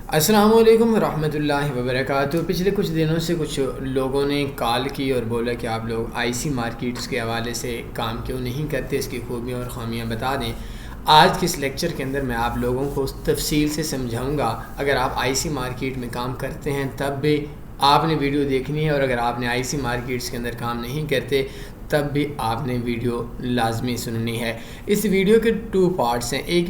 السلام علیکم ورحمۃ اللہ وبرکاتہ۔ پچھلے کچھ دنوں سے کچھ لوگوں نے کال کی اور بولا کہ آپ لوگ آئی سی مارکیٹس کے حوالے سے کام کیوں نہیں کرتے، اس کی خوبیاں اور خامیاں بتا دیں۔ آج کے اس لیکچر کے اندر میں آپ لوگوں کو تفصیل سے سمجھاؤں گا۔ اگر آپ آئی سی مارکیٹ میں کام کرتے ہیں تب بھی آپ نے ویڈیو دیکھنی ہے، اور اگر آپ نے آئی سی مارکیٹس کے اندر کام نہیں کرتے تب بھی آپ نے ویڈیو لازمی سننی ہے۔ اس ویڈیو کے 2 پارٹس ہیں۔ ایک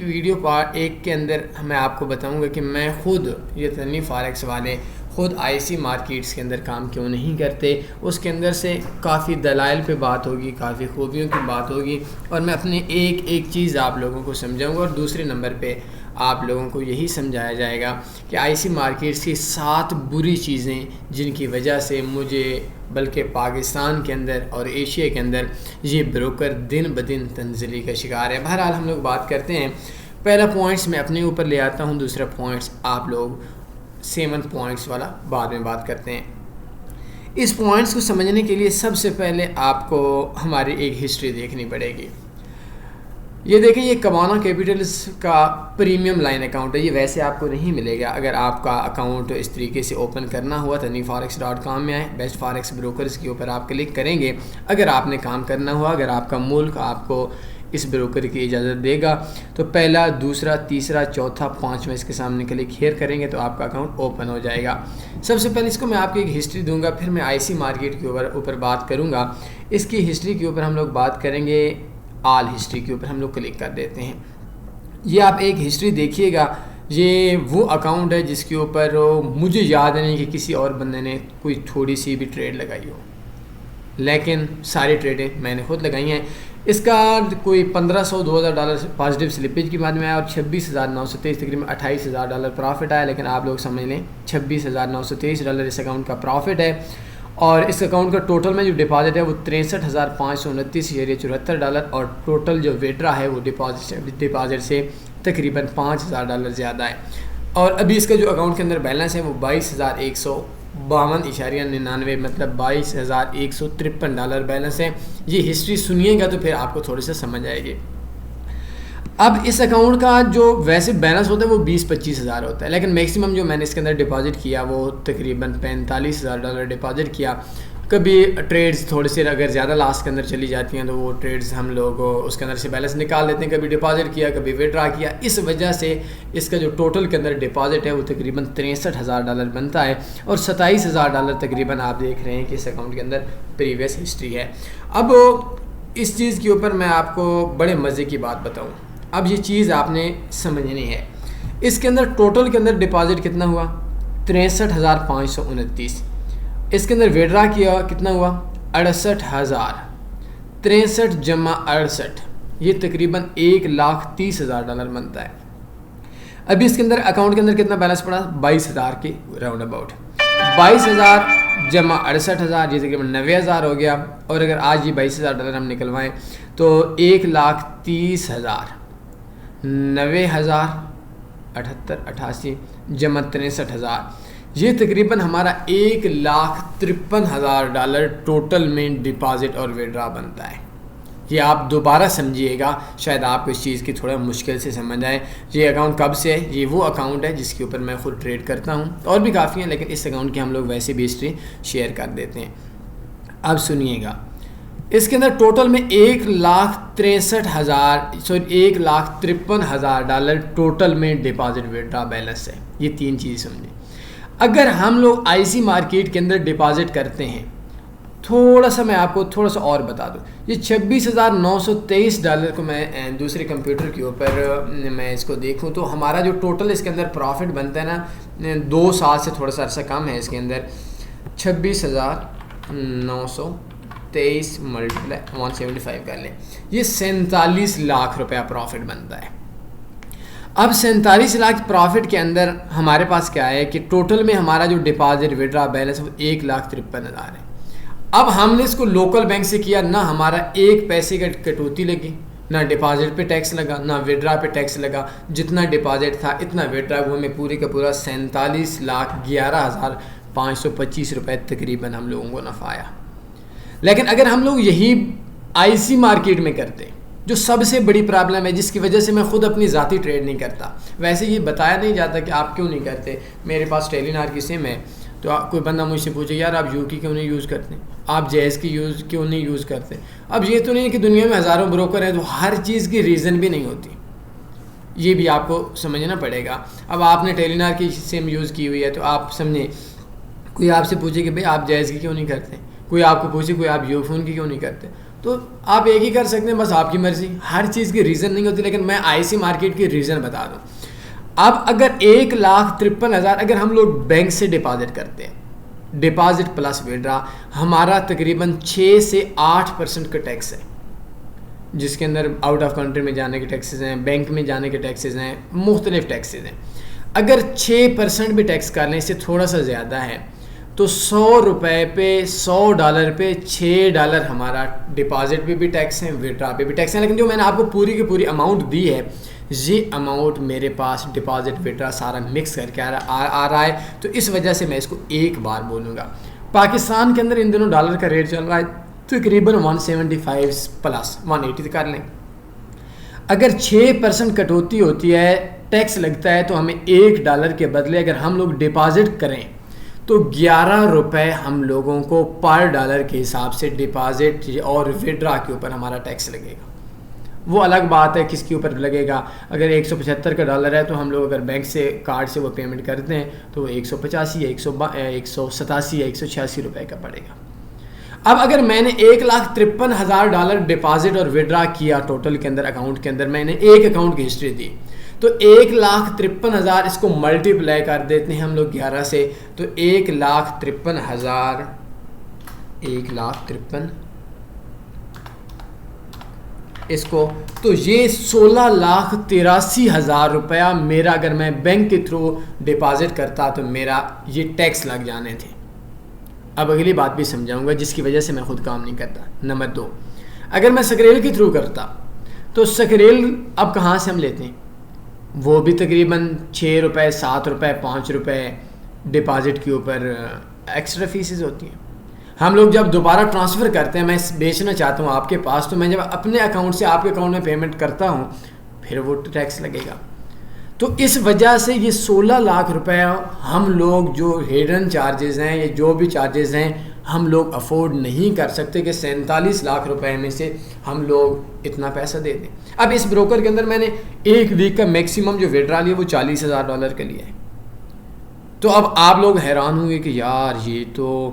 کے اندر میں آپ کو بتاؤں گا کہ میں خود یہ تنوی فاریکس والے خود آئی سی مارکیٹس کے اندر کام کیوں نہیں کرتے، اس کے اندر سے کافی دلائل پہ بات ہوگی، کافی خوبیوں کی بات ہوگی، اور میں اپنے ایک چیز آپ لوگوں کو سمجھاؤں گا۔ اور دوسرے نمبر پہ آپ لوگوں کو یہی سمجھایا جائے گا کہ آئی سی مارکیٹس کی 7 بری چیزیں جن کی وجہ سے مجھے بلکہ پاکستان کے اندر اور ایشیا کے اندر یہ بروکر دن بدن تنزلی کا شکار ہے۔ بہرحال ہم لوگ بات کرتے ہیں۔ پہلا پوائنٹس میں اپنے اوپر لے آتا ہوں، دوسرا پوائنٹس آپ لوگ 7 پوائنٹس والا بعد میں بات کرتے ہیں۔ اس پوائنٹس کو سمجھنے کے لیے سب سے پہلے آپ کو ہماری ایک ہسٹری دیکھنی پڑے گی۔ یہ دیکھیں، یہ کوانا کیپیٹلز کا پریمیم لائن اکاؤنٹ ہے۔ یہ ویسے آپ کو نہیں ملے گا۔ اگر آپ کا اکاؤنٹ اس طریقے سے اوپن کرنا ہوا tanveeforex.com میں آئے، بیسٹ فاریکس بروکرز کے اوپر آپ کلک کریں گے۔ اگر آپ نے کام کرنا ہوا، اگر آپ کا ملک آپ کو اس بروکر کی اجازت دے گا تو پہلا، دوسرا، تیسرا، چوتھا، 5واں اس کے سامنے کلک ہیئر کریں گے تو آپ کا اکاؤنٹ اوپن ہو جائے گا۔ سب سے پہلے اس کو میں آپ کو ایک ہسٹری دوں گا، پھر میں آئی سی مارکیٹ کے اوپر بات کروں گا۔ اس کی ہسٹری کے اوپر ہم لوگ بات کریں گے، آل ہسٹری کے اوپر ہم لوگ کلک کر دیتے ہیں۔ یہ آپ ایک ہسٹری دیکھیے گا۔ یہ وہ اکاؤنٹ ہے جس کے اوپر مجھے یاد نہیں کہ کسی اور بندے نے کوئی تھوڑی سی بھی ٹریڈ لگائی ہو، لیکن ساری ٹریڈیں میں نے خود لگائی ہیں۔ اس کا کوئی $1500-2000 پازیٹیو سلپیج کی بعد میں آیا، اور $26,923 تقریباً $28,000 پرافٹ آیا۔ لیکن آپ لوگ سمجھ لیں $26,923 اس اکاؤنٹ کا پرافٹ ہے، اور اس اکاؤنٹ کا ٹوٹل میں جو ڈپازٹ ہے وہ $63,529.74 اور ٹوٹل جو ویڈرا ہے وہ ڈپازٹ سے تقریباً $5,000 زیادہ ہے۔ اور ابھی اس کا جو اکاؤنٹ کے اندر بیلنس ہے وہ $22,152.99، مطلب $22,153 بیلنس ہے۔ یہ ہسٹری سنیے گا تو پھر آپ کو تھوڑی سا سمجھ آئے گی۔ اب اس اکاؤنٹ کا جو ویسے بیلنس ہوتا ہے وہ 20-25 ہزار ہوتا ہے، لیکن میکسیمم جو میں نے اس کے اندر ڈپازٹ کیا وہ تقریباً $45,000 ڈپازٹ کیا۔ کبھی ٹریڈز تھوڑے سے اگر زیادہ لاس کے اندر چلی جاتی ہیں تو وہ ٹریڈز ہم لوگ اس کے اندر سے بیلنس نکال لیتے ہیں، کبھی ڈپازٹ کیا، کبھی ویڈرا کیا۔ اس وجہ سے اس کا جو ٹوٹل کے اندر ڈپازٹ ہے وہ تقریباً $63,000 بنتا ہے، اور $27,000 تقریباً آپ دیکھ رہے ہیں کہ اس اکاؤنٹ کے اندر پریویس ہسٹری ہے۔ اب اس چیز کے اوپر میں آپ کو بڑے مزے کی بات بتاؤں۔ اب یہ چیز آپ نے سمجھنی ہے۔ اس کے اندر ٹوٹل کے اندر ڈپازٹ کتنا ہوا؟ $63,529۔ اس کے اندر ویڈرا کیا کتنا ہوا؟ $68,000۔ 63 جمع 68 یہ تقریباً $1,30,000 بنتا ہے۔ ابھی اس کے اندر اکاؤنٹ کے اندر کتنا بیلنس پڑا؟ 22,000 کے راؤنڈ اباؤٹ۔ 22,000 جمع 68,000 یہ تقریباً 90,000 ہو گیا، اور اگر آج یہ $22,000 ہم نکلوائیں تو 1,30,000 90,000 78 88 جمع 63,000 یہ تقریباً ہمارا $1,53,000 ٹوٹل میں ڈپازٹ اور ویڈرا بنتا ہے۔ یہ آپ دوبارہ سمجھیے گا، شاید آپ کو اس چیز کی تھوڑا مشکل سے سمجھ آئے۔ یہ اکاؤنٹ کب سے ہے؟ یہ وہ اکاؤنٹ ہے جس کے اوپر میں خود ٹریڈ کرتا ہوں، اور بھی کافی ہیں لیکن اس اکاؤنٹ کی ہم لوگ ویسے بھی ہسٹری شیئر کر دیتے ہیں۔ اب سنیے گا، اس کے اندر ٹوٹل میں $1,53,000 ٹوٹل میں ڈپازٹ ویڈرا بیلنس ہے۔ یہ 3 چیزیں سمجھیں۔ اگر ہم لوگ آئی سی مارکیٹ کے اندر ڈپازٹ کرتے ہیں، تھوڑا سا میں آپ کو تھوڑا سا اور بتا دوں، یہ $26,923 کو میں دوسرے کمپیوٹر کے اوپر میں اس کو دیکھوں تو ہمارا جو ٹوٹل اس کے اندر پروفٹ بنتا ہے نا، 2 سال سے تھوڑا سا عرصہ کم ہے، اس کے اندر 26,923 ملٹیپلائی 175 کر لیں، یہ 47 لاکھ روپیہ پروفٹ بنتا ہے۔ اب 47 لاکھ پروفٹ کے اندر ہمارے پاس کیا ہے کہ ٹوٹل میں ہمارا جو ڈپازٹ ویڈرا بیلنس وہ 1,53,000 ہے۔ اب ہم نے اس کو لوکل بینک سے کیا، نہ ہمارا 1 پیسے کا کٹوتی لگی، نہ ڈپازٹ پہ ٹیکس لگا، نہ ویڈرا پہ ٹیکس لگا۔ جتنا ڈپازٹ تھا اتنا ویڈرا، وہ ہمیں پورے کا پورا 47,11,525 روپے تقریباً ہم لوگوں کو نفع آیا۔ لیکن اگر ہم لوگ یہی آئی سی مارکیٹ میں کرتے جو سب سے بڑی پرابلم ہے جس کی وجہ سے میں خود اپنی ذاتی ٹریڈ نہیں کرتا. ویسے یہ بتایا نہیں جاتا کہ آپ کیوں نہیں کرتے. میرے پاس ٹیلینار کی سم ہے تو کوئی بندہ مجھ سے پوچھے یار آپ یو کی کیوں نہیں یوز کرتے, آپ جیز کی کیوں نہیں یوز کرتے. اب یہ تو نہیں ہے کہ دنیا میں ہزاروں بروکر ہیں تو ہر چیز کی ریزن بھی نہیں ہوتی, یہ بھی آپ کو سمجھنا پڑے گا. اب آپ نے ٹیلینار کی سم یوز کی ہوئی ہے تو آپ سمجھیں, کوئی آپ سے پوچھے کہ بھئی آپ جیز کی کیوں نہیں کرتے, کوئی آپ کو پوچھے کوئی آپ یو فون کی کیوں نہیں کرتے, تو آپ ایک ہی کر سکتے ہیں, بس آپ کی مرضی. ہر چیز کی ریزن نہیں ہوتی, لیکن میں آئی سی مارکیٹ کی ریزن بتا دوں. اب اگر 1,53,000 اگر ہم لوگ بینک سے ڈپازٹ کرتے ہیں, ڈپازٹ پلس وڈرا, ہمارا تقریباً 6 سے 8% کا ٹیکس ہے, جس کے اندر آؤٹ آف کنٹری میں جانے کے ٹیکسز ہیں, بینک میں جانے کے ٹیکسز ہیں, مختلف ٹیکسز ہیں. اگر 6% بھی ٹیکس کر لیں, اس سے تھوڑا سا زیادہ ہے, تو $100 پہ $100 پہ $6 ہمارا ڈپازٹ پہ بھی ٹیکس ہیں, وڈرا پہ بھی ٹیکس ہیں. لیکن جو میں نے آپ کو پوری کی پوری اماؤنٹ دی ہے, یہ اماؤنٹ میرے پاس ڈپازٹ وڈرا سارا مکس کر کے آ رہا ہے, تو اس وجہ سے میں اس کو ایک بار بولوں گا. پاکستان کے اندر ان دنوں ڈالر کا ریٹ چل رہا ہے تقریباً 175 پلس 180 کر لیں. اگر 6% کٹوتی ہوتی ہے, ٹیکس لگتا ہے, تو ہمیں $1 کے بدلے اگر ہم لوگ ڈپازٹ کریں تو $11 ہم لوگوں کو پر ڈالر کے حساب سے ڈپازٹ اور وڈرا کے اوپر ہمارا ٹیکس لگے گا. وہ الگ بات ہے کس کے اوپر لگے گا. اگر $175 کا ڈالر ہے تو ہم لوگ اگر بینک سے کارڈ سے وہ پیمنٹ کرتے ہیں تو وہ 185 یا 187 یا 186 روپے کا پڑے گا. اب اگر میں نے $1,53,000 ڈپازٹ اور وڈرا کیا ٹوٹل کے اندر, اکاؤنٹ کے اندر میں نے ایک اکاؤنٹ کی ہسٹری دی, تو 1,53,000 اس کو ملٹیپلائی کر دیتے ہیں ہم لوگ 11 سے, تو 1,53,000 اس کو, تو یہ 16,83,000 روپیہ میرا اگر میں بینک کے تھرو ڈپازٹ کرتا تو میرا یہ ٹیکس لگ جانے تھے. اب اگلی بات بھی سمجھاؤں گا جس کی وجہ سے میں خود کام نہیں کرتا. نمبر 2, اگر میں سکریل کے تھرو کرتا تو سکریل اب کہاں سے ہم لیتے ہیں, وہ بھی تقریباً $6 $7 $5 ڈپازٹ کے اوپر ایکسٹرا فیسز ہوتی ہیں. ہم لوگ جب دوبارہ ٹرانسفر کرتے ہیں, میں بیچنا چاہتا ہوں آپ کے پاس, تو میں جب اپنے اکاؤنٹ سے آپ کے اکاؤنٹ میں پیمنٹ کرتا ہوں پھر وہ ٹیکس لگے گا. تو اس وجہ سے یہ 16 لاکھ روپے ہم لوگ جو ہیڈن چارجز ہیں یا جو بھی چارجز ہیں ہم لوگ افورڈ نہیں کر سکتے کہ 47 لاکھ روپے میں سے ہم لوگ اتنا پیسہ دے دیں. اب اس بروکر کے اندر میں نے ایک ویک کا میکسیمم جو وڈرا لیا وہ $40,000 کا لیا ہے. تو اب آپ لوگ حیران ہوں گے کہ یار یہ تو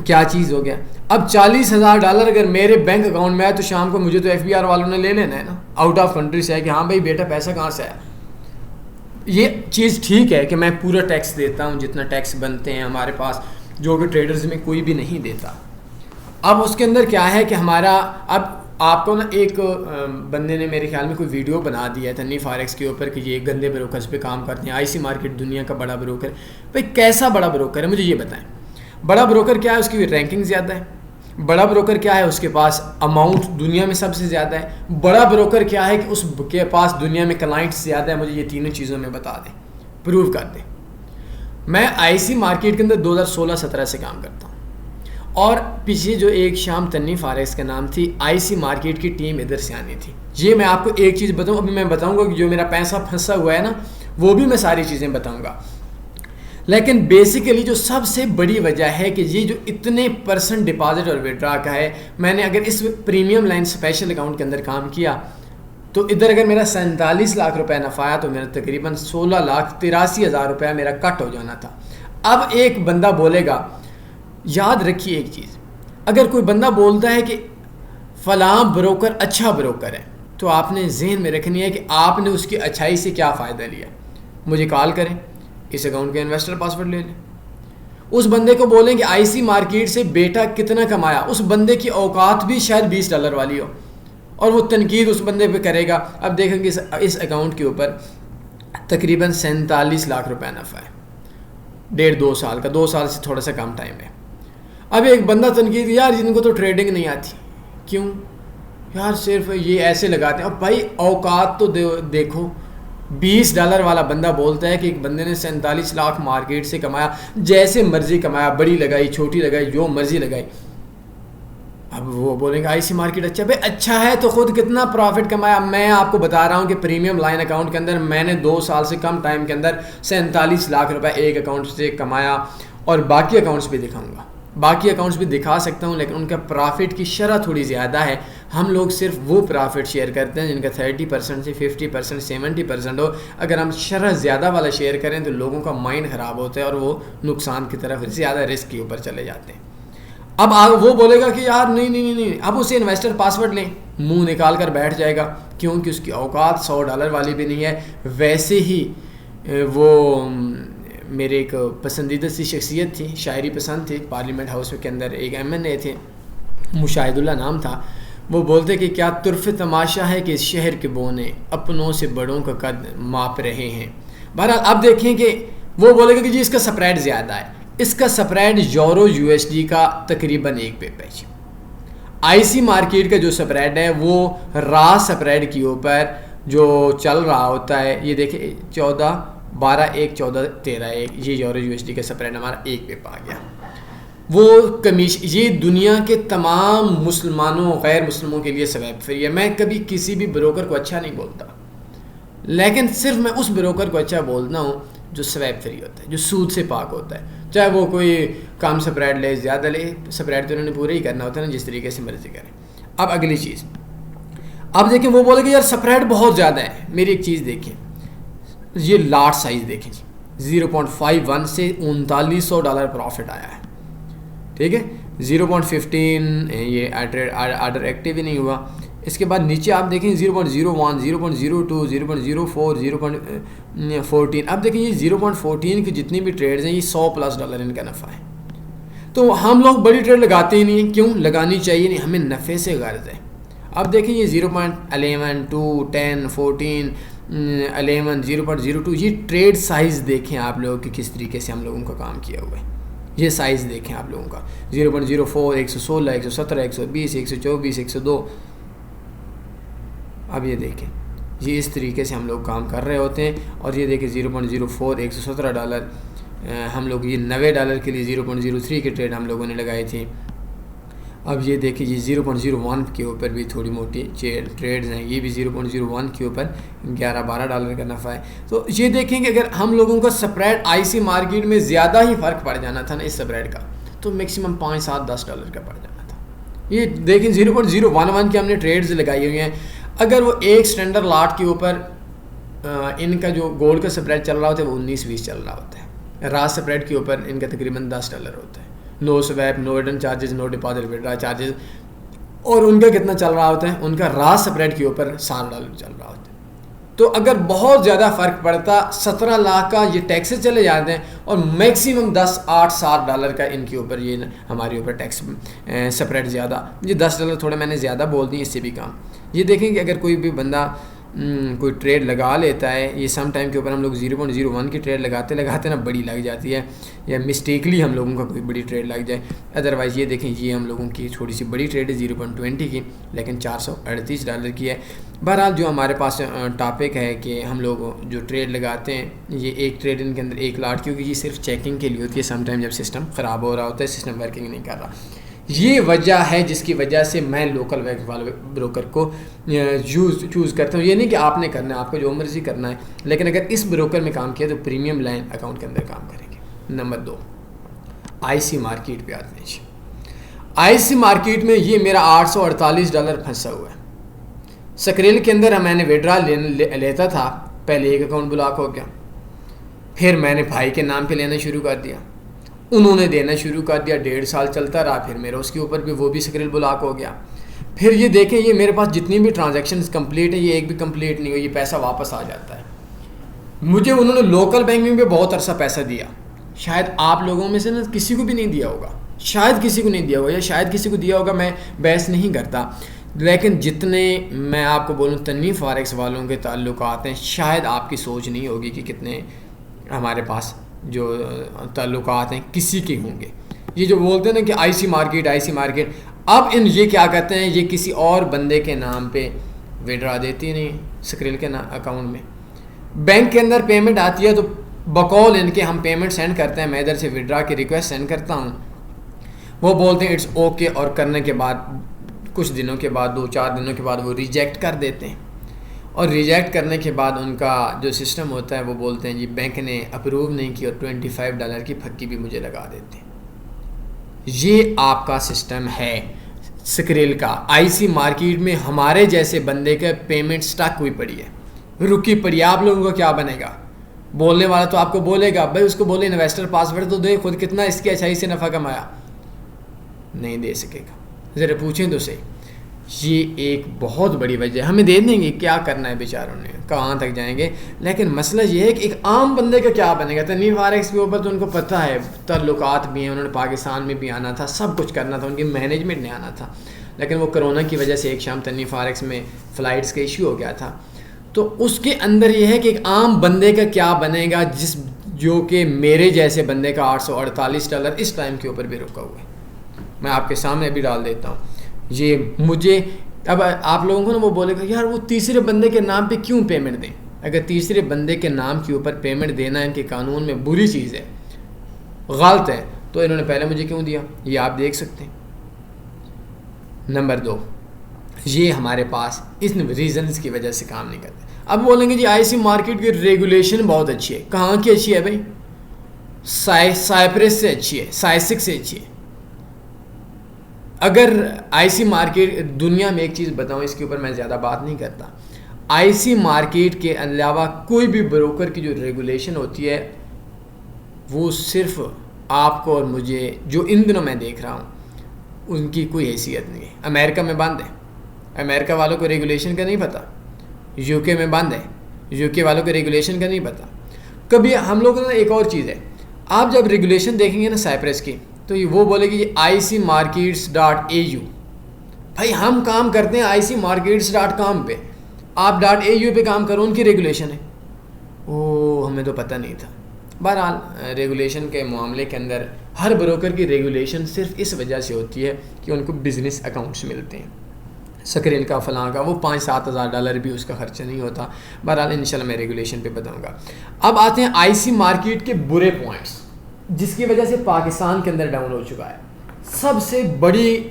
کیا چیز ہو گیا. اب $40,000 اگر میرے بینک اکاؤنٹ میں آئے تو شام کو مجھے تو FBR والوں نے لے لینا ہے نا, آؤٹ آف کنٹری سے ہے کہ ہاں بھائی بیٹا پیسہ کہاں سے آیا. یہ چیز ٹھیک ہے کہ میں پورا ٹیکس دیتا ہوں جتنا ٹیکس بنتے ہیں ہمارے پاس, جو کہ ٹریڈرز میں کوئی بھی نہیں دیتا. اب اس کے اندر کیا ہے کہ ہمارا, اب آپ کو نا ایک بندے نے میرے خیال میں کوئی ویڈیو بنا دیا ہے تنی فارکس کے اوپر کہ یہ گندے بروکرز پہ کام کرتے ہیں, آئی سی مارکیٹ دنیا کا بڑا بروکر. بھائی کیسا بڑا بروکر ہے مجھے یہ بتائیں. بڑا بروکر کیا ہے, اس کی رینکنگ زیادہ ہے. بڑا بروکر کیا ہے, اس کے پاس اماؤنٹ دنیا میں سب سے زیادہ ہے. بڑا بروکر کیا ہے کہ اس کے پاس دنیا میں کلائنٹس زیادہ ہے. مجھے یہ تینوں چیزوں میں بتا دیں, پروو کر دیں. میں آئی سی مارکیٹ کے اندر 2016-17 سے کام کرتا ہوں, اور پیچھے جو ایک شام تنی فارکس کا نام تھی, آئی سی مارکیٹ کی ٹیم ادھر سے آنی تھی. یہ میں آپ کو ایک چیز بتاؤں, ابھی میں بتاؤں گا کہ جو میرا پیسہ پھنسا ہوا ہے نا وہ بھی میں ساری چیزیں بتاؤں گا. لیکن بیسیکلی جو سب سے بڑی وجہ ہے کہ یہ جو اتنے % ڈپازٹ اور وڈرا کا ہے, میں نے اگر اس پریمیم لائن اسپیشل اکاؤنٹ کے اندر کام کیا تو ادھر اگر میرا 47 لاکھ روپے نفع آیا تو میرا تقریباً 16,83,000 روپے میرا کٹ ہو جانا تھا. اب ایک بندہ بولے گا, یاد رکھیے ایک چیز, اگر کوئی بندہ بولتا ہے کہ فلاں بروکر اچھا بروکر ہے تو آپ نے ذہن میں رکھنی ہے کہ آپ نے اس کی اچھائی سے کیا فائدہ لیا. مجھے کال کریں, اس اکاؤنٹ کا انویسٹر پاسورڈ لے لیں, اس بندے کو بولیں کہ آئی سی مارکیٹ سے بیٹا کتنا کمایا. اس بندے کی اوقات بھی شاید $20 والی ہو, اور وہ تنقید اس بندے پہ کرے گا. اب دیکھیں گے اس اکاؤنٹ کے اوپر تقریباً 47 لاکھ روپے نفع ہے, 1.5-2 سال کا, 2 سال سے تھوڑا سا کم ٹائم ہے. اب ایک بندہ تنقید, یار جن کو تو ٹریڈنگ نہیں آتی, کیوں یار صرف یہ ایسے لگاتے ہیں. اب بھائی اوقات تو دیکھو. $20 والا بندہ بولتا ہے کہ ایک بندے نے 47 لاکھ مارکیٹ سے کمایا, جیسے مرضی کمایا, بڑی لگائی چھوٹی لگائی جو مرضی لگائی. اب وہ بولیں گے آئی سی مارکیٹ اچھا، بھائی اچھا ہے تو خود کتنا پروفٹ کمایا. میں آپ کو بتا رہا ہوں کہ پریمیم لائن اکاؤنٹ کے اندر میں نے 2 سال سے کم ٹائم کے اندر 47 لاکھ روپے ایک اکاؤنٹ سے کمایا، اور باقی اکاؤنٹس بھی دکھاؤں گا، باقی اکاؤنٹس بھی دکھا سکتا ہوں، لیکن ان کا پرافٹ کی شرح تھوڑی زیادہ ہے. ہم لوگ صرف وہ پرافٹ شیئر کرتے ہیں جن کا 30% سے 50% 70% ہو. اگر ہم شرح زیادہ والا شیئر کریں تو لوگوں کا مائنڈ خراب ہوتا ہے اور وہ نقصان کی طرف زیادہ رسک کے اوپر چلے جاتے ہیں. اب وہ بولے گا کہ یار نہیں، اب اسے انویسٹر پاسورڈ لیں، منہ نکال کر بیٹھ جائے گا، کیونکہ اس کی اوقات $100 والی بھی نہیں ہے. ویسے ہی وہ میرے ایک پسندیدہ سی شخصیت تھی، شاعری پسند تھی، پارلیمنٹ ہاؤس کے اندر ایک MNA تھے، مشاہد اللہ نام تھا. وہ بولتے کہ کیا طرف تماشا ہے کہ اس شہر کے بونے اپنوں سے بڑوں کا قد ماپ رہے ہیں. بہرحال اب دیکھیں کہ وہ بولے گا کہ جی اس کا سپریڈ زیادہ ہے. اس کا سپریڈ یورو USD کا تقریباً 1 پپ ہے. آئی سی مارکیٹ کا جو سپریڈ ہے وہ را سپریڈ کے اوپر جو چل رہا ہوتا ہے، یہ دیکھیں 14 12 1 14 13 1، یہ یورو USD کا سپریڈ ہمارا 1 پپ آ گیا. وہ یہ دنیا کے تمام مسلمانوں غیر مسلموں کے لیے سویب فری ہے. میں کبھی کسی بھی بروکر کو اچھا نہیں بولتا، لیکن صرف میں اس بروکر کو اچھا بولتا ہوں جو سویب فری ہوتا ہے، جو سود سے پاک ہوتا ہے. چاہے وہ کوئی کم سپریڈ لے زیادہ لے، سپریڈ تو انہوں نے پورا ہی کرنا ہوتا ہے نا، جس طریقے سے مرضی کریں. اب اگلی چیز، اب دیکھیں وہ بولے کہ یار سپریڈ بہت زیادہ ہے. میری ایک چیز دیکھیں، یہ لاٹ سائز دیکھیں جی، 0.51 سے $3900 پروفٹ آیا ہے. ٹھیک ہے، 0.15 یہ آرڈر ایکٹیو ہی نہیں ہوا. اس کے بعد نیچے آپ دیکھیں 0.01 0.02 0.04 0.14. اب دیکھیں یہ 0.14 کی جتنی بھی ٹریڈز ہیں یہ $100+ ان کا نفع ہے. تو ہم لوگ بڑی ٹریڈ لگاتے ہی نہیں. کیوں لگانی چاہیے؟ نہیں، ہمیں نفع سے غرض ہے. اب دیکھیں یہ 0.11 2 10 14 11 0.02، یہ ٹریڈ سائز دیکھیں آپ لوگوں کی کس طریقے سے ہم لوگوں کا کام کیا ہوا ہے. یہ سائز دیکھیں آپ لوگوں کا 0.04 116 117 120 124 102. اب یہ دیکھیں یہ اس طریقے سے ہم لوگ کام کر رہے ہوتے ہیں. اور یہ دیکھیں 0.04 $117 ہم لوگ یہ $90 کے لیے 0.03 کے ٹریڈ ہم لوگوں نے لگائی تھی. اب یہ دیکھیں یہ 0.01 کے اوپر بھی تھوڑی موٹی ٹریڈز ہیں، یہ بھی 0.01 کے اوپر $11-12 کا نفع ہے. تو یہ دیکھیں کہ اگر ہم لوگوں کا سپریڈ آئی سی مارکیٹ میں زیادہ ہی فرق پڑ جانا تھا نا اس سپریڈ کا، تو میکسیمم $5-7-10 کا پڑ جانا تھا. یہ دیکھیں 0.011 کی ہم نے ٹریڈز لگائی ہوئی ہیں. اگر وہ ایک اسٹینڈرڈ لاٹ کے اوپر ان کا جو گولڈ کا سپریڈ چل رہا ہوتا ہے وہ 19-20 چل رہا ہوتا ہے. رات سپریڈ کے اوپر ان کا تقریباً $10 ہوتا ہے. نو سویپ، نو ہڈن چارجز، نو ڈپازٹ وڈرا چارجز. اور ان کا کتنا چل رہا ہوتا ہے؟ ان کا رات سپریڈ کے اوپر $7 چل رہا ہوتا ہے. تو اگر بہت زیادہ فرق پڑتا 17 لاکھ کا یہ ٹیکسز چلے جاتے ہیں، اور میکسیمم 10 8 $7 کا ان کے اوپر یہ ہمارے اوپر ٹیکس سپریڈ زیادہ. یہ $10 تھوڑے میں نے زیادہ بول دی، اس سے بھی کام. یہ دیکھیں کہ اگر کوئی بھی بندہ کوئی ٹریڈ لگا لیتا ہے، یہ سم ٹائم کے اوپر ہم لوگ 0.01 کی ٹریڈ لگاتے نا بڑی لگ جاتی ہے، یا مسٹیکلی ہم لوگوں کا کوئی بڑی ٹریڈ لگ جائے. ادروائز یہ دیکھیں یہ ہم لوگوں کی تھوڑی سی بڑی ٹریڈ ہے 0.20 کی، لیکن $438 کی ہے. بہرحال جو ہمارے پاس ٹاپک ہے کہ ہم لوگ جو ٹریڈ لگاتے ہیں، یہ ایک ٹریڈ ان کے اندر 1 لاٹ، کیونکہ یہ صرف چیکنگ کے لیے ہوتی ہے. سم ٹائم جب سسٹم خراب ہو رہا ہوتا ہے، سسٹم ورکنگ نہیں کر رہا، یہ وجہ ہے جس کی وجہ سے میں لوکل والے بروکر کو چوز کرتا ہوں. یہ نہیں کہ آپ نے کرنا ہے، آپ کو جو مرضی کرنا ہے، لیکن اگر اس بروکر میں کام کیا تو پریمیم لائن اکاؤنٹ کے اندر کام کریں گے. نمبر 2، آئی سی مارکیٹ پہ آتے ہیں. آئی سی مارکیٹ میں یہ میرا $848 پھنسا ہوا ہے. سکریل کے اندر میں نے وڈرا لیتا تھا، پہلے ایک اکاؤنٹ بلاک ہو گیا، پھر میں نے بھائی کے نام پہ لینا شروع کر دیا، انہوں نے دینا شروع کر دیا، 1.5 سال چلتا رہا، پھر میرا اس کے اوپر بھی وہ بھی سکریل بلاک ہو گیا. پھر یہ دیکھیں یہ میرے پاس جتنی بھی ٹرانزیکشنز کمپلیٹ ہیں، یہ ایک بھی کمپلیٹ نہیں ہوئی، یہ پیسہ واپس آ جاتا ہے. مجھے انہوں نے لوکل بینک میں بھی بہت عرصہ پیسہ دیا، شاید آپ لوگوں میں سے نا کسی کو بھی نہیں دیا ہوگا، شاید کسی کو نہیں دیا ہوگا، یا شاید کسی کو دیا ہوگا، میں بحث نہیں کرتا. لیکن جتنے میں آپ کو بولوں تنوین فارکس والوں کے تعلقات ہیں، شاید آپ کی سوچ نہیں ہوگی کہ کتنے ہمارے پاس جو تعلقات ہیں کسی کے ہوں گے. یہ جو بولتے ہیں نا کہ آئی سی مارکیٹ، اب یہ کیا کہتے ہیں، یہ کسی اور بندے کے نام پہ وڈرا دیتی نہیں سکریل کے اکاؤنٹ میں. بینک کے اندر پیمنٹ آتی ہے تو بقول ان کے ہم پیمنٹ سینڈ کرتے ہیں، میں ادھر سے وڈرا کی ریکویسٹ سینڈ کرتا ہوں، وہ بولتے ہیں اٹس اوکے، اور کرنے کے بعد کچھ دنوں کے بعد 2-4 دنوں کے بعد وہ ریجیکٹ کر دیتے ہیں، اور ریجیکٹ کرنے کے بعد ان کا جو سسٹم ہوتا ہے وہ بولتے ہیں جی بینک نے اپروو نہیں کی، اور $25 کی پھکی بھی مجھے لگا دیتے ہیں۔ یہ آپ کا سسٹم ہے سکریل کا۔ آئی سی مارکیٹ میں ہمارے جیسے بندے کا پیمنٹ سٹک ہوئی پڑی ہے، رکی پڑی ہے۔ آپ لوگوں کو کیا بنے گا؟ بولنے والا تو آپ کو بولے گا بھائی اس کو بولے انویسٹر پاسورڈ تو دے، خود کتنا اس کی اچھائی سے نفع کمایا، نہیں دے سکے گا۔ ذرا پوچھیں تو صحیح، یہ ایک بہت بڑی وجہ ہے۔ ہمیں دے دیں گے، کیا کرنا ہے بیچاروں نے، کہاں تک جائیں گے، لیکن مسئلہ یہ ہے کہ ایک عام بندے کا کیا بنے گا۔ تنویر فارکس کے اوپر تو ان کو پتہ ہے، تعلقات بھی ہیں، انہوں نے پاکستان میں بھی آنا تھا، سب کچھ کرنا تھا، ان کی مینجمنٹ نے آنا تھا، لیکن وہ کرونا کی وجہ سے ایک شام تنویر فارکس میں فلائٹس کا ایشو ہو گیا تھا۔ تو اس کے اندر یہ ہے کہ ایک عام بندے کا کیا بنے گا، جو کہ میرے جیسے بندے کا $848 اس ٹائم کے اوپر بھی رکا ہوا ہے۔ میں آپ کے سامنے بھی ڈال دیتا ہوں۔ یہ مجھے اب آپ لوگوں کو نا وہ بولے گا یار وہ تیسرے بندے کے نام پہ کیوں پیمنٹ دیں؟ اگر تیسرے بندے کے نام کے اوپر پیمنٹ دینا ان کے قانون میں بری چیز ہے، غلط ہے، تو انہوں نے پہلے مجھے کیوں دیا؟ یہ آپ دیکھ سکتے ہیں۔ نمبر 2، یہ ہمارے پاس اس ریزنز کی وجہ سے کام نہیں کرتے۔ اب بولیں گے جی آئی سی مارکیٹ کی ریگولیشن بہت اچھی ہے۔ کہاں کی اچھی ہے بھائی؟ سائپرس سے اچھی ہے، سائسک سے اچھی ہے۔ اگر آئی سی مارکیٹ دنیا میں ایک چیز بتاؤں، اس کے اوپر میں زیادہ بات نہیں کرتا، آئی سی مارکیٹ کے علاوہ کوئی بھی بروکر کی جو ریگولیشن ہوتی ہے وہ صرف آپ کو اور مجھے جو ان دنوں میں دیکھ رہا ہوں ان کی کوئی حیثیت نہیں ہے۔ امریکہ میں بند ہے، امریکہ والوں کو ریگولیشن کا نہیں پتہ۔ یو کے میں بند ہے، یو کے والوں کو ریگولیشن کا نہیں پتہ۔ کبھی ہم لوگوں نے ایک اور چیز ہے، آپ جب ریگولیشن دیکھیں گے نا سائپرس کی، تو یہ وہ بولے گی ICMarkets.au۔ بھائی ہم کام کرتے ہیں ICMarkets.com پہ، آپ .au پہ کام کرو، ان کی ریگولیشن ہے۔ ہمیں تو پتہ نہیں تھا۔ بہرحال ریگولیشن کے معاملے کے اندر ہر بروکر کی ریگولیشن صرف اس وجہ سے ہوتی ہے کہ ان کو بزنس اکاؤنٹس ملتے ہیں، سکریل کا فلاں کا، وہ $5,000-7,000 بھی اس کا خرچہ نہیں ہوتا۔ بہرحال انشاءاللہ میں ریگولیشن پہ بتاؤں گا۔ اب آتے ہیں آئی سی مارکیٹ کے برے پوائنٹس جس کی وجہ سے پاکستان کے اندر ڈاؤن ہو چکا ہے۔ سب سے بڑی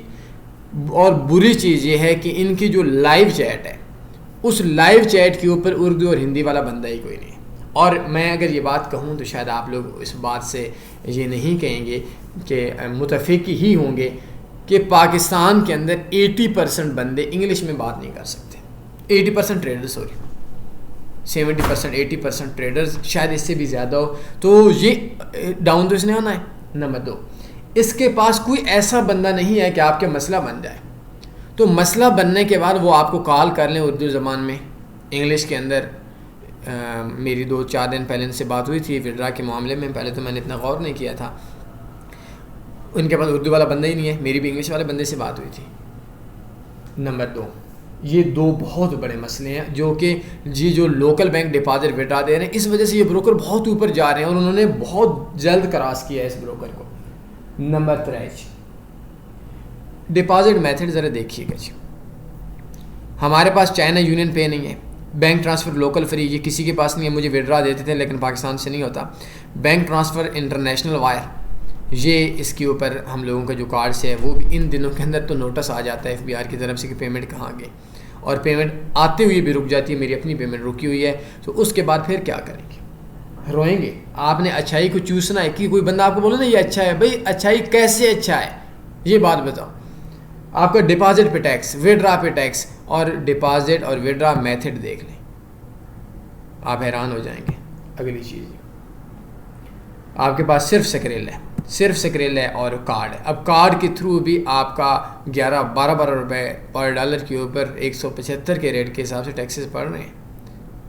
اور بری چیز یہ ہے کہ ان کی جو لائیو چیٹ ہے، اس لائیو چیٹ کے اوپر اردو اور ہندی والا بندہ ہی کوئی نہیں ہے۔ اور میں اگر یہ بات کہوں تو شاید آپ لوگ اس بات سے یہ نہیں کہیں گے کہ متفق ہی ہوں گے کہ پاکستان کے اندر 80% بندے انگلش میں بات نہیں کر سکتے۔ 80% ٹریڈر 70% 80% ٹریڈرز، شاید اس سے بھی زیادہ ہو۔ تو یہ ڈاؤن تو اس نے ہونا ہے۔ نمبر 2، اس کے پاس کوئی ایسا بندہ نہیں ہے کہ آپ کے مسئلہ بن جائے۔ تو مسئلہ بننے کے بعد وہ آپ کو کال کر لیں اردو زبان میں، انگلش کے اندر۔ میری 2-4 دن پہلے ان سے بات ہوئی تھی وڈرا کے معاملے میں، پہلے تو میں نے اتنا غور نہیں کیا تھا، ان کے پاس اردو والا بندہ ہی نہیں ہے، میری بھی انگلش والے بندے سے بات ہوئی تھی۔ نمبر 2، یہ 2 بہت بڑے مسئلے ہیں جو کہ جو لوکل بینک ڈپازٹ وڈرا دے رہے ہیں، اس وجہ سے یہ بروکر بہت اوپر جا رہے ہیں اور انہوں نے بہت جلد کراس کیا ہے اس بروکر کو۔ نمبر 3، ڈپازٹ میتھڈ ذرا دیکھیے گا جی۔ ہمارے پاس چائنا یونین پے نہیں ہے، بینک ٹرانسفر لوکل فری یہ کسی کے پاس نہیں ہے، مجھے وڈرا دیتے تھے لیکن پاکستان سے نہیں ہوتا۔ بینک ٹرانسفر انٹرنیشنل وائر، یہ اس کے اوپر ہم لوگوں کا جو کارڈس ہے وہ بھی ان دنوں کے اندر تو نوٹس آ جاتا ہے FBI کی طرف سے کہ پیمنٹ کہاں گئی، اور پیمنٹ آتے ہوئے بھی رک جاتی ہے، میری اپنی پیمنٹ رکی ہوئی ہے۔ تو اس کے بعد پھر کیا کریں گے؟ روئیں گے۔ آپ نے اچھائی کو چوسنا ہے کہ کوئی بندہ آپ کو بولے نا یہ اچھا ہے، بھائی اچھائی کیسے اچھا ہے یہ بات بتاؤ۔ آپ کا ڈپازٹ پہ ٹیکس، وڈرا پہ ٹیکس، اور ڈپازٹ اور وڈرا میتھڈ دیکھ لیں، آپ حیران ہو جائیں گے۔ اگلی چیز، آپ کے پاس صرف سکریل ہے اور کارڈ ہے۔ اب کارڈ کے تھرو بھی آپ کا 11-12 روپے پر ڈالر کے اوپر 175 کے ریٹ کے حساب سے ٹیکسز پڑ رہے ہیں۔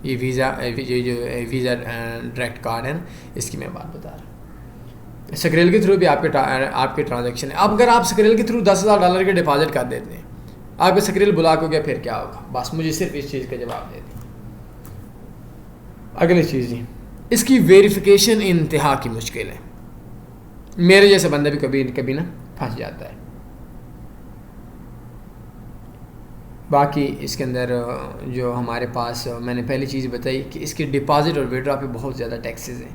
یہ ویزا ڈائریکٹ کارڈ ہے نا، اس کی میں بات بتا رہا ہوں۔ سکریل کے تھرو بھی آپ کے ٹرانزیکشن ہے۔ اب اگر آپ سکریل کے تھرو $10,000 کے ڈپازٹ کر دیتے ہیں، آپ کا سکریل بلاک ہو گیا، پھر کیا ہوگا؟ بس مجھے صرف اس چیز کا جواب دے دیں۔ اگلی چیز جی، اس کی ویریفیکیشن انتہا کی مشکل ہے، میرے جیسا بندہ بھی کبھی نا پھنس جاتا ہے۔ باقی اس کے اندر جو ہمارے پاس میں نے پہلی چیز بتائی کہ اس کے ڈپازٹ اور وڈرا پہ بہت زیادہ ٹیکسز ہیں۔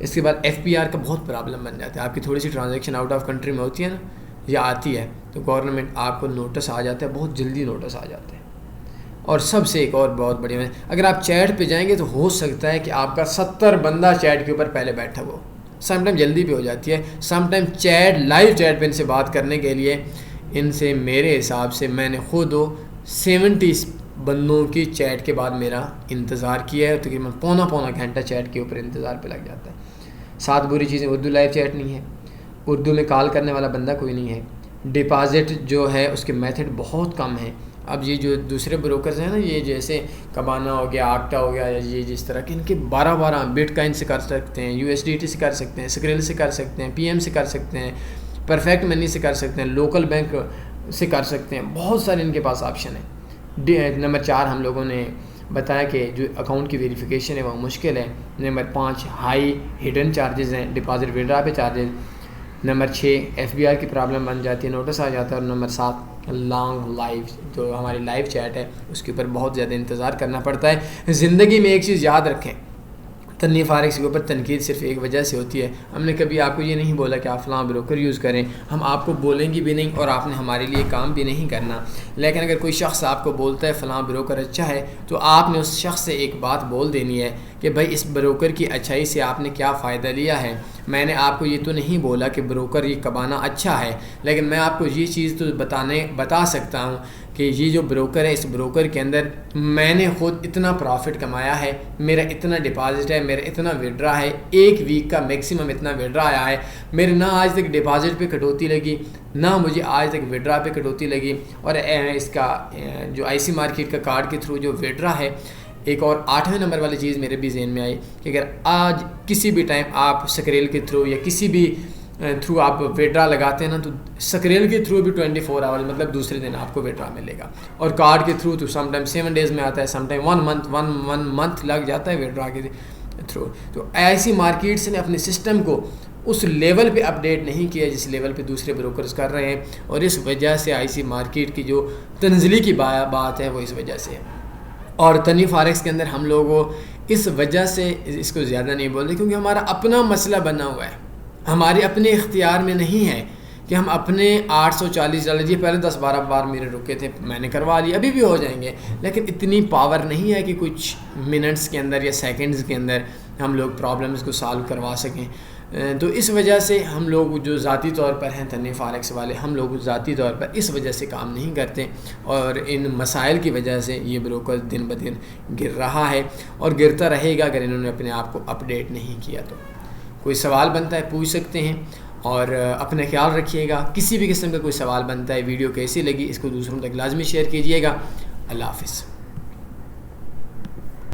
اس کے بعد FPR کا بہت پرابلم بن جاتا ہے، آپ کی تھوڑی سی ٹرانزیکشن آؤٹ آف کنٹری میں ہوتی ہے نا یا آتی ہے تو گورنمنٹ آپ کو نوٹس آ جاتا ہے، بہت جلدی نوٹس آ جاتا ہے۔ اور سب سے ایک اور بہت بڑی بات، اگر آپ چیٹ پہ جائیں گے تو ہو سکتا ہے کہ آپ کا 70 بندہ چیٹ کے اوپر پہلے بیٹھا ہو، سم ٹائم جلدی پہ ہو جاتی ہے، some time chat live chat پہ ان سے بات کرنے کے لیے ان سے میرے حساب سے میں نے خود 70 بندوں کی چیٹ کے بعد میرا انتظار کیا ہے، تقریباً پونا گھنٹہ چیٹ کے اوپر انتظار پہ لگ جاتا ہے۔ 7 بری چیزیں، اردو لائیو چیٹ نہیں ہے، اردو میں کال کرنے والا بندہ کوئی نہیں ہے، ڈپازٹ جو ہے اس کے میتھڈ بہت کم ہیں۔ اب یہ جو دوسرے بروکرز ہیں نا، یہ جیسے کبانا ہو گیا، آکٹا ہو گیا، یہ جس طرح کے، ان کے 12 بٹ کائن سے کر سکتے ہیں، USDT سے کر سکتے ہیں، سکریل سے کر سکتے ہیں، PM سے کر سکتے ہیں، پرفیکٹ منی سے کر سکتے ہیں، لوکل بینک سے کر سکتے ہیں، بہت سارے ان کے پاس آپشن ہیں۔ نمبر 4 ہم لوگوں نے بتایا کہ جو اکاؤنٹ کی ویریفیکیشن ہے وہ مشکل ہے۔ نمبر 5 ہائی ہڈن چارجز ہیں، ڈپازٹ ودرا پہ چارجز۔ نمبر 6 FBR کی پرابلم بن جاتی ہے، نوٹس آ جاتا ہے۔ اور نمبر 7 لانگ لائیو، جو ہماری لائیو چیٹ ہے اس کے اوپر بہت زیادہ انتظار کرنا پڑتا ہے۔ زندگی میں ایک چیز یاد رکھیں، تنویر فارکس کے اوپر تنقید صرف ایک وجہ سے ہوتی ہے، ہم نے کبھی آپ کو یہ نہیں بولا کہ آپ فلاں بروکر یوز کریں، ہم آپ کو بولیں گے بھی نہیں اور آپ نے ہمارے لیے کام بھی نہیں کرنا۔ لیکن اگر کوئی شخص آپ کو بولتا ہے فلاں بروکر اچھا ہے، تو آپ نے اس شخص سے ایک بات بول دینی ہے کہ بھائی اس بروکر کی اچھائی سے آپ نے کیا فائدہ لیا ہے۔ میں نے آپ کو یہ تو نہیں بولا کہ بروکر یہ کبانا اچھا ہے، لیکن میں آپ کو یہ چیز تو بتا سکتا ہوں کہ یہ جو بروکر ہے، اس بروکر کے اندر میں نے خود اتنا پروفٹ کمایا ہے، میرا اتنا ڈپازٹ ہے، میرا اتنا وڈرا ہے، ایک ویک کا میکسیمم اتنا وڈرا آیا ہے، میرے نہ آج تک ڈپازٹ پہ کٹوتی لگی، نہ مجھے آج تک وڈرا پہ کٹوتی لگی۔ اور اس کا جو IC مارکیٹ کا کارڈ کے تھرو جو وڈرا ہے، ایک اور 8ویں نمبر والی چیز میرے بھی ذہن میں آئی کہ اگر آج کسی بھی ٹائم آپ سکریل کے تھرو یا کسی بھی تھرو آپ وڈرا لگاتے ہیں نا، تو سکریل کے تھرو بھی 24 آورز مطلب دوسرے دن آپ کو وڈرا ملے گا، اور کارڈ کے تھرو تو سم ٹائم 7 ڈیز میں آتا ہے، سم ٹائم 1 منتھ لگ جاتا ہے وڈرا کے تھرو۔ تو ایسی مارکیٹس نے اپنے سسٹم کو اس لیول پہ اپڈیٹ نہیں کیا جس لیول پہ دوسرے بروکرز کر رہے ہیں، اور اس وجہ سے IC مارکیٹ کی جو تنزلی کی بات ہے وہ اس وجہ سے ہے۔ اور تنویر فارکس کے اندر ہم لوگوں اس وجہ سے اس کو زیادہ نہیں بولتے کیونکہ ہمارا اپنا مسئلہ بنا ہوا ہے، ہمارے اپنے اختیار میں نہیں ہے کہ ہم اپنے $840 یہ پہلے 10-12 بار میرے رکے تھے، میں نے کروا لی، ابھی بھی ہو جائیں گے، لیکن اتنی پاور نہیں ہے کہ کچھ منٹس کے اندر یا سیکنڈز کے اندر ہم لوگ پرابلمز کو سالو کروا سکیں۔ تو اس وجہ سے ہم لوگ جو ذاتی طور پر ہیں تنویر فارکس والے، ہم لوگ ذاتی طور پر اس وجہ سے کام نہیں کرتے، اور ان مسائل کی وجہ سے یہ بروکر دن بدن گر رہا ہے اور گرتا رہے گا اگر انہوں نے اپنے آپ کو اپڈیٹ نہیں کیا۔ تو کوئی سوال بنتا ہے پوچھ سکتے ہیں، اور اپنا خیال رکھیے گا۔ کسی بھی قسم کا کوئی سوال بنتا ہے، ویڈیو کیسی لگی اس کو دوسروں تک لازمی شیئر کیجیے گا۔ اللہ حافظ۔